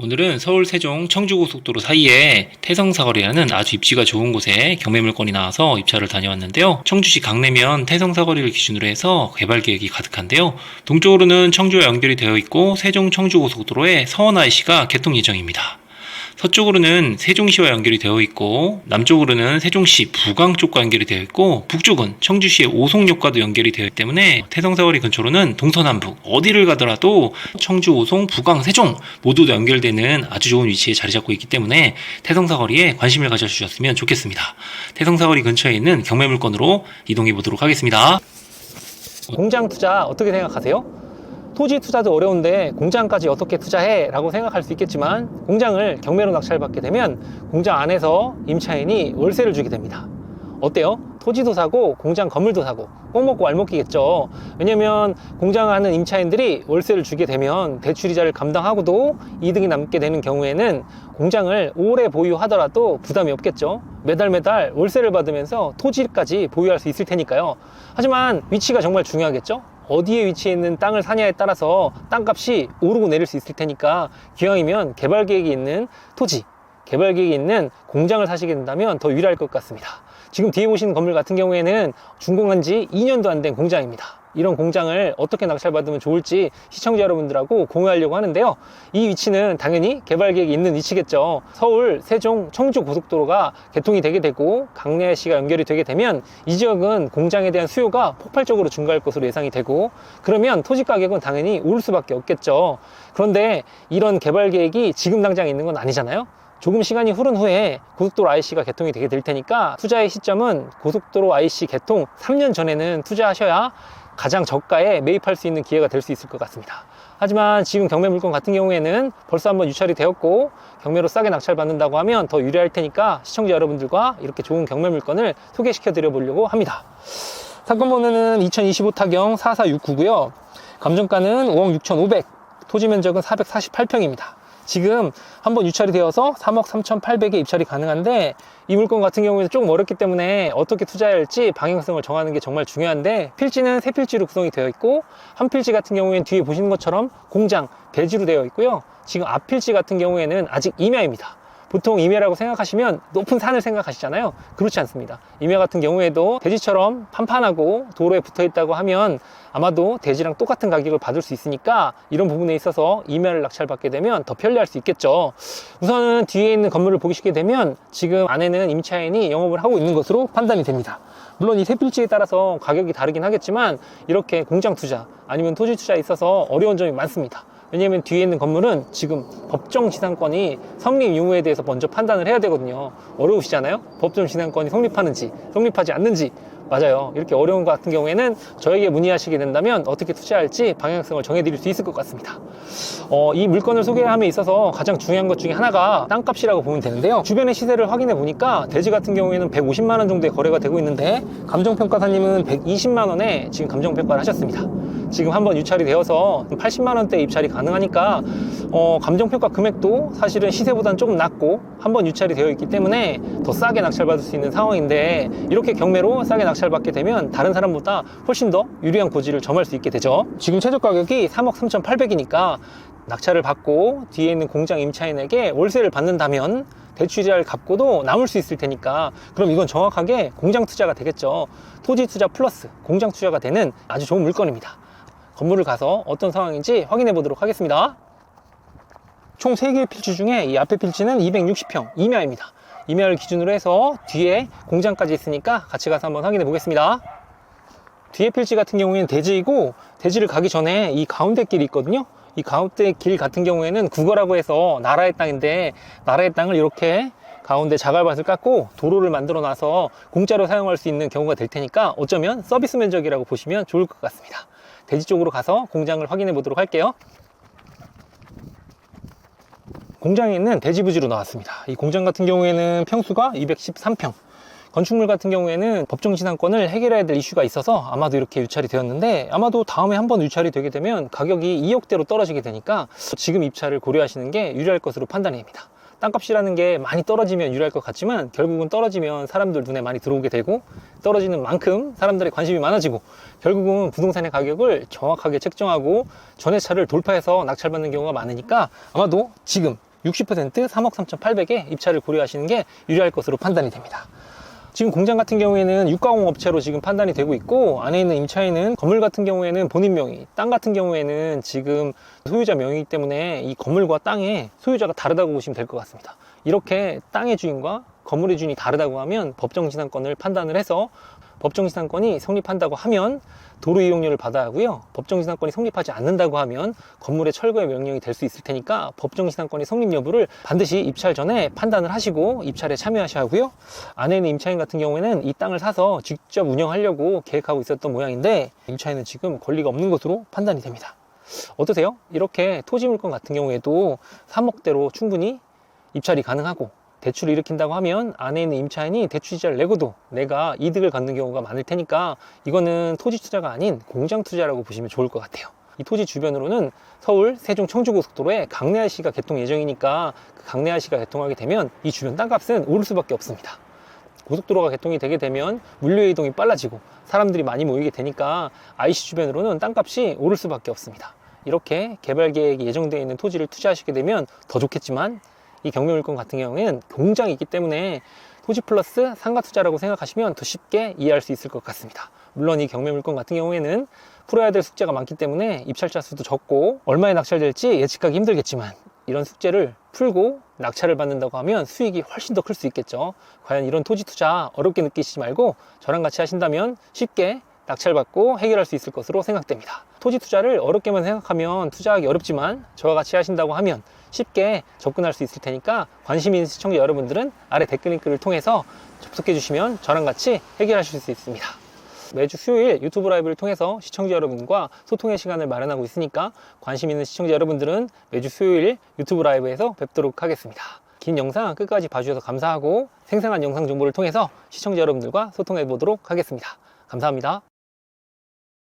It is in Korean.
오늘은 서울 세종 청주고속도로 사이에 태성사거리라는 아주 입지가 좋은 곳에 경매물건이 나와서 입찰을 다녀왔는데요. 청주시 강내면 태성사거리를 기준으로 해서 개발 계획이 가득한데요. 동쪽으로는 청주와 연결이 되어 있고 세종 청주고속도로에 서원 IC가 개통 예정입니다. 서쪽으로는 세종시와 연결이 되어 있고 남쪽으로는 세종시 부광 쪽과 연결이 되어 있고 북쪽은 청주시의 오송역과도 연결이 되어 있기 때문에 태성사거리 근처로는 동서남북 어디를 가더라도 청주, 오송, 부광, 세종 모두 연결되는 아주 좋은 위치에 자리 잡고 있기 때문에 태성사거리에 관심을 가져주셨으면 좋겠습니다. 태성사거리 근처에 있는 경매물건으로 이동해 보도록 하겠습니다. 공장 투자 어떻게 생각하세요? 토지 투자도 어려운데 공장까지 어떻게 투자해? 라고 생각할 수 있겠지만 공장을 경매로 낙찰받게 되면 공장 안에서 임차인이 월세를 주게 됩니다. 어때요? 토지도 사고 공장 건물도 사고 꼭 먹고 알먹기겠죠. 왜냐면 공장 하는 임차인들이 월세를 주게 되면 대출이자를 감당하고도 이득이 남게 되는 경우에는 공장을 오래 보유하더라도 부담이 없겠죠. 매달 월세를 받으면서 토지까지 보유할 수 있을 테니까요. 하지만 위치가 정말 중요하겠죠. 어디에 위치해 있는 땅을 사냐에 따라서 땅값이 오르고 내릴 수 있을 테니까 기왕이면 개발 계획이 있는 토지, 개발 계획이 있는 공장을 사시게 된다면 더 유리할 것 같습니다. 지금 뒤에 보시는 건물 같은 경우에는 준공한 지 2년도 안 된 공장입니다. 이런 공장을 어떻게 낙찰받으면 좋을지 시청자 여러분들하고 공유하려고 하는데요. 이 위치는 당연히 개발 계획이 있는 위치겠죠. 서울, 세종, 청주 고속도로가 개통이 되게 되고 강내시가 연결이 되게 되면 이 지역은 공장에 대한 수요가 폭발적으로 증가할 것으로 예상이 되고 그러면 토지 가격은 당연히 오를 수밖에 없겠죠. 그런데 이런 개발 계획이 지금 당장 있는 건 아니잖아요. 조금 시간이 흐른 후에 고속도로 IC가 개통이 되게 될 테니까 투자의 시점은 고속도로 IC 개통 3년 전에는 투자하셔야 가장 저가에 매입할 수 있는 기회가 될 수 있을 것 같습니다. 하지만 지금 경매 물건 같은 경우에는 벌써 한번 유찰이 되었고 경매로 싸게 낙찰 받는다고 하면 더 유리할 테니까 시청자 여러분들과 이렇게 좋은 경매 물건을 소개시켜 드려 보려고 합니다. 사건 번호는 2025 타경 44699고요. 감정가는 5억 6,500, 토지 면적은 448평입니다. 지금 한번 유찰이 되어서 3억 3,800에 입찰이 가능한데 이 물건 같은 경우에는 조금 어렵기 때문에 어떻게 투자해야 할지 방향성을 정하는 게 정말 중요한데 필지는 세 필지로 구성이 되어 있고 한 필지 같은 경우에는 뒤에 보시는 것처럼 공장, 배지로 되어 있고요. 지금 앞 필지 같은 경우에는 아직 임야입니다. 보통 임야라고 생각하시면 높은 산을 생각하시잖아요. 그렇지 않습니다. 임야 같은 경우에도 대지처럼 판판하고 도로에 붙어 있다고 하면 아마도 대지랑 똑같은 가격을 받을 수 있으니까 이런 부분에 있어서 임야를 낙찰받게 되면 더 편리할 수 있겠죠. 우선은 뒤에 있는 건물을 보시게 되면 지금 안에는 임차인이 영업을 하고 있는 것으로 판단이 됩니다. 물론 이 세 필지에 따라서 가격이 다르긴 하겠지만 이렇게 공장 투자 아니면 토지 투자에 있어서 어려운 점이 많습니다. 왜냐면 뒤에 있는 건물은 지금 법정 지상권이 성립 유무에 대해서 먼저 판단을 해야 되거든요. 어려우시잖아요? 법정 지상권이 성립하는지 성립하지 않는지. 맞아요. 이렇게 어려운 것 같은 경우에는 저에게 문의하시게 된다면 어떻게 투자할지 방향성을 정해드릴 수 있을 것 같습니다. 이 물건을 소개함에 있어서 가장 중요한 것 중에 하나가 땅값이라고 보면 되는데요. 주변의 시세를 확인해 보니까 대지 같은 경우에는 150만 원 정도의 거래가 되고 있는데 감정평가사님은 120만 원에 지금 감정평가를 하셨습니다. 지금 한번 유찰이 되어서 80만 원대 입찰이 가능하니까 감정평가 금액도 사실은 시세보다는 조금 낮고 한번 유찰이 되어 있기 때문에 더 싸게 낙찰받을 수 있는 상황인데 이렇게 경매로 싸게 낙찰받게 되면 다른 사람보다 훨씬 더 유리한 고지를 점할 수 있게 되죠. 지금 최저 가격이 3억 3,800이니까 낙찰을 받고 뒤에 있는 공장 임차인에게 월세를 받는다면 대출이자를 갚고도 남을 수 있을 테니까 그럼 이건 정확하게 공장 투자가 되겠죠. 토지 투자 플러스 공장 투자가 되는 아주 좋은 물건입니다. 건물을 가서 어떤 상황인지 확인해 보도록 하겠습니다. 총 3개의 필지 중에 이 앞에 필지는 260평 임야입니다. 임야를 기준으로 해서 뒤에 공장까지 있으니까 같이 가서 한번 확인해 보겠습니다. 뒤에 필지 같은 경우에는 대지이고 대지를 가기 전에 이 가운데 길이 있거든요. 이 가운데 길 같은 경우에는 국어라고 해서 나라의 땅인데 나라의 땅을 이렇게 가운데 자갈밭을 깎고 도로를 만들어 놔서 공짜로 사용할 수 있는 경우가 될 테니까 어쩌면 서비스 면적이라고 보시면 좋을 것 같습니다. 대지 쪽으로 가서 공장을 확인해 보도록 할게요. 공장에 있는 대지 부지로 나왔습니다. 이 공장 같은 경우에는 평수가 213평, 건축물 같은 경우에는 법정 지상권을 해결해야 될 이슈가 있어서 아마도 이렇게 유찰이 되었는데 아마도 다음에 한번 유찰이 되게 되면 가격이 2억대로 떨어지게 되니까 지금 입찰을 고려하시는 게 유리할 것으로 판단이 됩니다. 땅값이라는 게 많이 떨어지면 유리할 것 같지만 결국은 떨어지면 사람들 눈에 많이 들어오게 되고 떨어지는 만큼 사람들의 관심이 많아지고 결국은 부동산의 가격을 정확하게 책정하고 전회차를 돌파해서 낙찰받는 경우가 많으니까 아마도 지금 60% 3억 3,800에 입찰을 고려하시는 게 유리할 것으로 판단이 됩니다. 지금 공장 같은 경우에는 육가공 업체로 지금 판단이 되고 있고, 안에 있는 임차인은 건물 같은 경우에는 본인 명의, 땅 같은 경우에는 지금 소유자 명의이기 때문에 이 건물과 땅의 소유자가 다르다고 보시면 될 것 같습니다. 이렇게 땅의 주인과 건물의 주인이 다르다고 하면 법정지상권을 판단을 해서 법정지상권이 성립한다고 하면 도로 이용료를 받아야 하고요. 법정지상권이 성립하지 않는다고 하면 건물의 철거의 명령이 될 수 있을 테니까 법정지상권의 성립 여부를 반드시 입찰 전에 판단을 하시고 입찰에 참여하셔야 하고요. 안에 있는 임차인 같은 경우에는 이 땅을 사서 직접 운영하려고 계획하고 있었던 모양인데, 임차인은 지금 권리가 없는 것으로 판단이 됩니다. 어떠세요? 이렇게 토지 물건 같은 경우에도 3억대로 충분히 입찰이 가능하고, 대출을 일으킨다고 하면 안에 있는 임차인이 대출이자를 내고도 내가 이득을 갖는 경우가 많을 테니까 이거는 토지 투자가 아닌 공장 투자라고 보시면 좋을 것 같아요. 이 토지 주변으로는 서울 세종 청주고속도로에 강내RC가 개통 예정이니까 그 강내RC가 개통하게 되면 이 주변 땅값은 오를 수밖에 없습니다. 고속도로가 개통이 되게 되면 물류 이동이 빨라지고 사람들이 많이 모이게 되니까 IC 주변으로는 땅값이 오를 수밖에 없습니다. 이렇게 개발 계획이 예정되어 있는 토지를 투자하시게 되면 더 좋겠지만, 이 경매물건 같은 경우에는 공장이 있기 때문에 토지 플러스 상가 투자라고 생각하시면 더 쉽게 이해할 수 있을 것 같습니다. 물론 이 경매물건 같은 경우에는 풀어야 될 숙제가 많기 때문에 입찰자 수도 적고 얼마에 낙찰될지 예측하기 힘들겠지만, 이런 숙제를 풀고 낙찰을 받는다고 하면 수익이 훨씬 더 클 수 있겠죠. 과연 이런 토지 투자 어렵게 느끼시지 말고 저랑 같이 하신다면 쉽게 낙찰받고 해결할 수 있을 것으로 생각됩니다. 토지 투자를 어렵게만 생각하면 투자하기 어렵지만, 저와 같이 하신다고 하면 쉽게 접근할 수 있을 테니까 관심 있는 시청자 여러분들은 아래 댓글 링크를 통해서 접속해 주시면 저랑 같이 해결하실 수 있습니다. 매주 수요일 유튜브 라이브를 통해서 시청자 여러분과 소통의 시간을 마련하고 있으니까 관심 있는 시청자 여러분들은 매주 수요일 유튜브 라이브에서 뵙도록 하겠습니다. 긴 영상 끝까지 봐주셔서 감사하고, 생생한 영상 정보를 통해서 시청자 여러분들과 소통해 보도록 하겠습니다. 감사합니다.